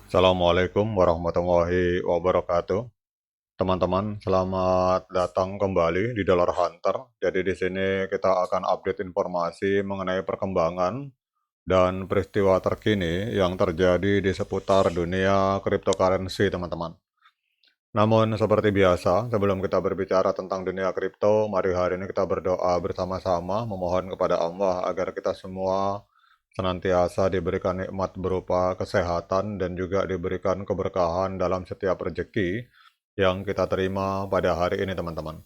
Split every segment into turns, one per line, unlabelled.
Assalamualaikum warahmatullahi wabarakatuh. Teman-teman, selamat datang kembali di Dollar Hunter. Jadi di sini kita akan update informasi mengenai perkembangan dan peristiwa terkini yang terjadi di seputar dunia cryptocurrency, teman-teman. Namun seperti biasa, sebelum kita berbicara tentang dunia kripto, mari hari ini kita berdoa bersama-sama memohon kepada Allah agar kita semua senantiasa diberikan nikmat berupa kesehatan dan juga diberikan keberkahan dalam setiap rezeki yang kita terima pada hari ini, teman-teman.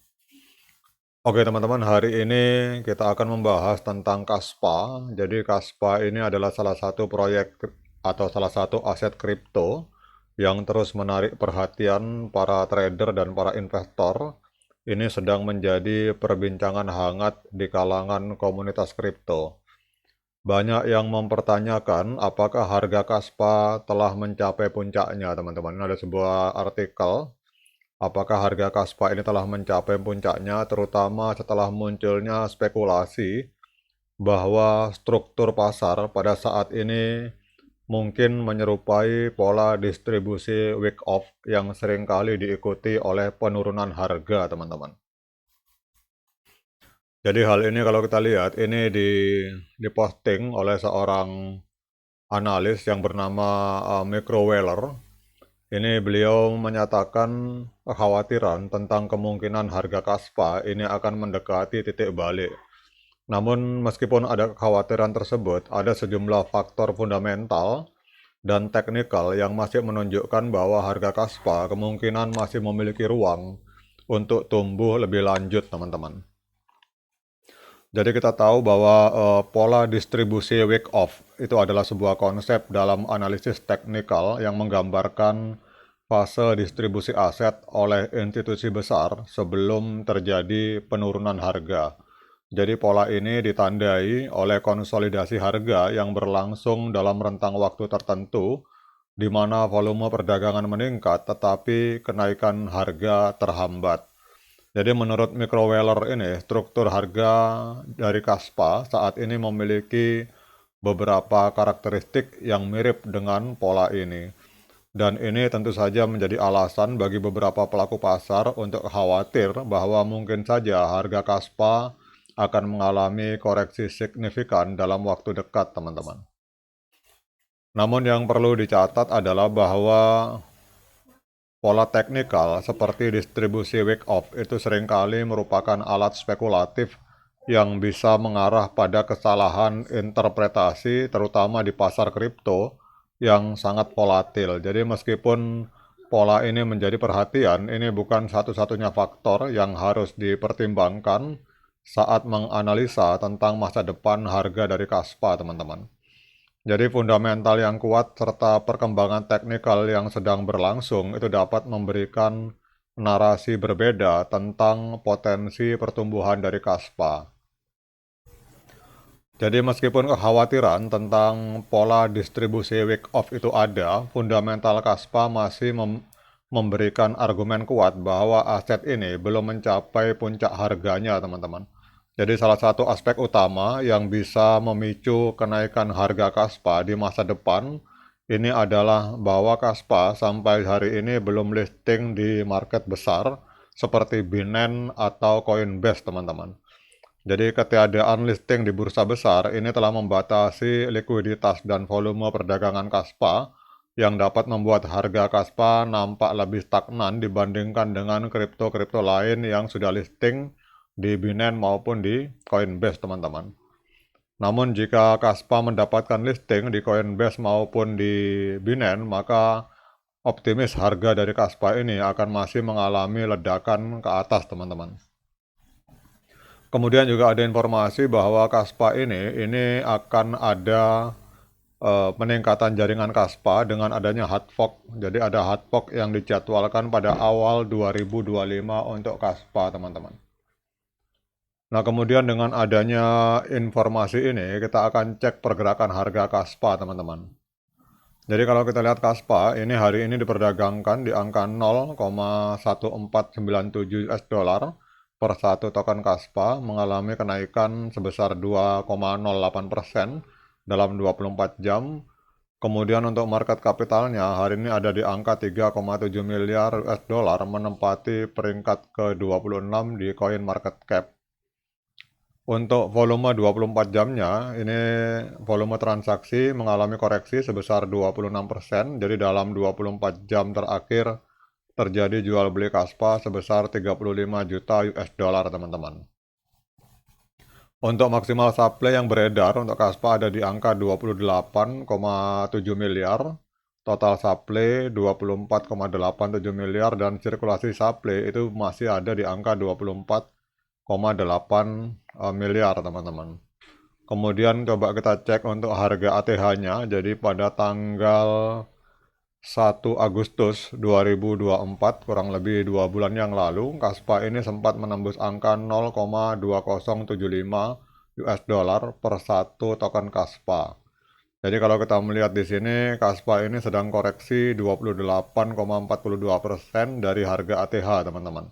Oke, teman-teman, hari ini kita akan membahas tentang Kaspa. Jadi Kaspa ini adalah salah satu proyek atau salah satu aset kripto yang terus menarik perhatian para trader dan para investor. Ini sedang menjadi perbincangan hangat di kalangan komunitas kripto. Banyak yang mempertanyakan apakah harga Kaspa telah mencapai puncaknya, teman-teman. Ini ada sebuah artikel, apakah harga Kaspa ini telah mencapai puncaknya, terutama setelah munculnya spekulasi bahwa struktur pasar pada saat ini mungkin menyerupai pola distribusi week off yang seringkali diikuti oleh penurunan harga, teman-teman. Jadi hal ini kalau kita lihat, ini diposting oleh seorang analis yang bernama Micro Weller. Ini beliau menyatakan kekhawatiran tentang kemungkinan harga Kaspa ini akan mendekati titik balik. Namun meskipun ada kekhawatiran tersebut, ada sejumlah faktor fundamental dan teknikal yang masih menunjukkan bahwa harga Kaspa kemungkinan masih memiliki ruang untuk tumbuh lebih lanjut, teman-teman. Jadi kita tahu bahwa pola distribusi week off itu adalah sebuah konsep dalam analisis teknikal yang menggambarkan fase distribusi aset oleh institusi besar sebelum terjadi penurunan harga. Jadi pola ini ditandai oleh konsolidasi harga yang berlangsung dalam rentang waktu tertentu, di mana volume perdagangan meningkat tetapi kenaikan harga terhambat. Jadi menurut Microweller ini, struktur harga dari Kaspa saat ini memiliki beberapa karakteristik yang mirip dengan pola ini. Dan ini tentu saja menjadi alasan bagi beberapa pelaku pasar untuk khawatir bahwa mungkin saja harga Kaspa akan mengalami koreksi signifikan dalam waktu dekat, teman-teman. Namun yang perlu dicatat adalah bahwa pola teknikal seperti distribusi week off itu seringkali merupakan alat spekulatif yang bisa mengarah pada kesalahan interpretasi terutama di pasar kripto yang sangat volatil. Jadi meskipun pola ini menjadi perhatian, ini bukan satu-satunya faktor yang harus dipertimbangkan saat menganalisa tentang masa depan harga dari Kaspa, teman-teman. Jadi fundamental yang kuat serta perkembangan teknikal yang sedang berlangsung itu dapat memberikan narasi berbeda tentang potensi pertumbuhan dari Kaspa. Jadi meskipun kekhawatiran tentang pola distribusi week off itu ada, fundamental Kaspa masih memberikan argumen kuat bahwa aset ini belum mencapai puncak harganya, teman-teman. Jadi salah satu aspek utama yang bisa memicu kenaikan harga Kaspa di masa depan ini adalah bahwa Kaspa sampai hari ini belum listing di market besar seperti Binance atau Coinbase, teman-teman. Jadi ketiadaan listing di bursa besar ini telah membatasi likuiditas dan volume perdagangan Kaspa yang dapat membuat harga Kaspa nampak lebih stagnan dibandingkan dengan kripto-kripto lain yang sudah listing di Binance maupun di Coinbase, teman-teman. Namun jika Kaspa mendapatkan listing di Coinbase maupun di Binance, maka optimis harga dari Kaspa ini akan masih mengalami ledakan ke atas, teman-teman. Kemudian juga ada informasi bahwa Kaspa ini akan ada peningkatan jaringan Kaspa dengan adanya hard fork. Jadi ada hard fork yang dijadwalkan pada awal 2025 untuk Kaspa, teman-teman. Nah, kemudian dengan adanya informasi ini, kita akan cek pergerakan harga Kaspa, teman-teman. Jadi kalau kita lihat Kaspa, ini hari ini diperdagangkan di angka 0,1497 US dollar per satu token Kaspa, mengalami kenaikan sebesar 2,08% dalam 24 jam. Kemudian untuk market kapitalnya hari ini ada di angka 3,7 miliar US dollar, menempati peringkat ke-26 di Coin Market Cap. Untuk volume 24 jamnya, ini volume transaksi mengalami koreksi sebesar 26%, jadi dalam 24 jam terakhir terjadi jual beli Kaspa sebesar 35 juta US dollar, teman-teman. Untuk maksimal supply yang beredar untuk Kaspa ada di angka 28,7 miliar, total supply 24,87 miliar, dan sirkulasi supply itu masih ada di angka 24,8 miliar, teman-teman. Kemudian coba kita cek untuk harga ATH-nya, jadi pada tanggal 1 Agustus 2024, kurang lebih 2 bulan yang lalu, Kaspa ini sempat menembus angka 0,2075 US dollar per satu token Kaspa. Jadi kalau kita melihat di sini, Kaspa ini sedang koreksi 28,42% dari harga ATH, teman-teman.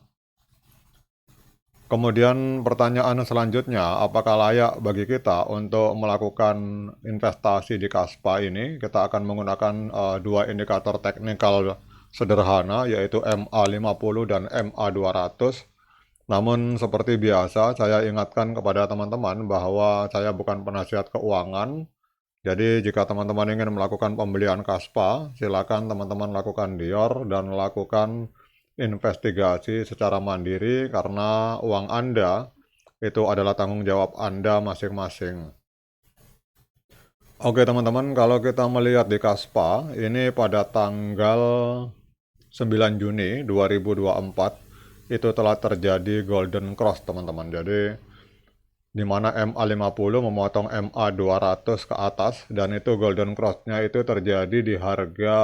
Kemudian pertanyaan selanjutnya, apakah layak bagi kita untuk melakukan investasi di Kaspa ini? Kita akan menggunakan dua indikator teknikal sederhana, yaitu MA50 dan MA200. Namun seperti biasa, saya ingatkan kepada teman-teman bahwa saya bukan penasihat keuangan. Jadi jika teman-teman ingin melakukan pembelian Kaspa, silakan teman-teman lakukan DIOR dan lakukan investigasi secara mandiri, karena uang Anda itu adalah tanggung jawab Anda masing-masing. Oke teman-teman, kalau kita melihat di Kaspa, ini pada tanggal 9 Juni 2024, itu telah terjadi golden cross, teman-teman. Jadi di mana MA50 memotong MA200 ke atas, dan itu golden cross-nya itu terjadi di harga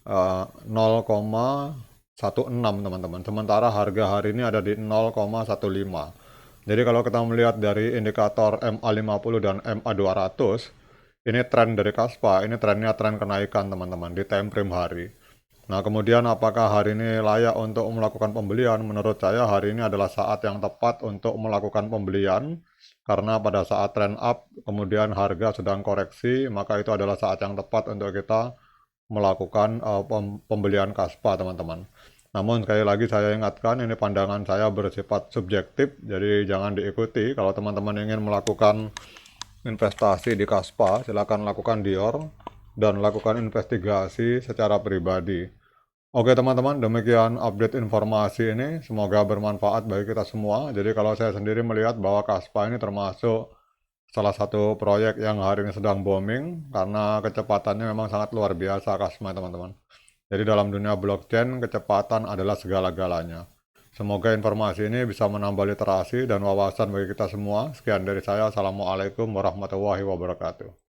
0,16, teman-teman. Sementara harga hari ini ada di 0,15. Jadi kalau kita melihat dari indikator MA50 dan MA200, ini tren dari Kaspa, ini trennya tren kenaikan, teman-teman, di time frame hari. Nah, kemudian apakah hari ini layak untuk melakukan pembelian? Menurut saya hari ini adalah saat yang tepat untuk melakukan pembelian, karena pada saat trend up, kemudian harga sedang koreksi, maka itu adalah saat yang tepat untuk kita melakukan pembelian Kaspa, teman-teman. Namun sekali lagi saya ingatkan, ini pandangan saya bersifat subjektif, jadi jangan diikuti. Kalau teman-teman ingin melakukan investasi di Kaspa, silakan lakukan DIOR dan lakukan investigasi secara pribadi. Oke teman-teman, demikian update informasi ini. Semoga bermanfaat bagi kita semua. Jadi kalau saya sendiri melihat bahwa Kaspa ini termasuk salah satu proyek yang hari ini sedang booming, karena kecepatannya memang sangat luar biasa, Kaspa, teman-teman. Jadi dalam dunia blockchain, kecepatan adalah segala-galanya. Semoga informasi ini bisa menambah literasi dan wawasan bagi kita semua. Sekian dari saya. Assalamualaikum warahmatullahi wabarakatuh.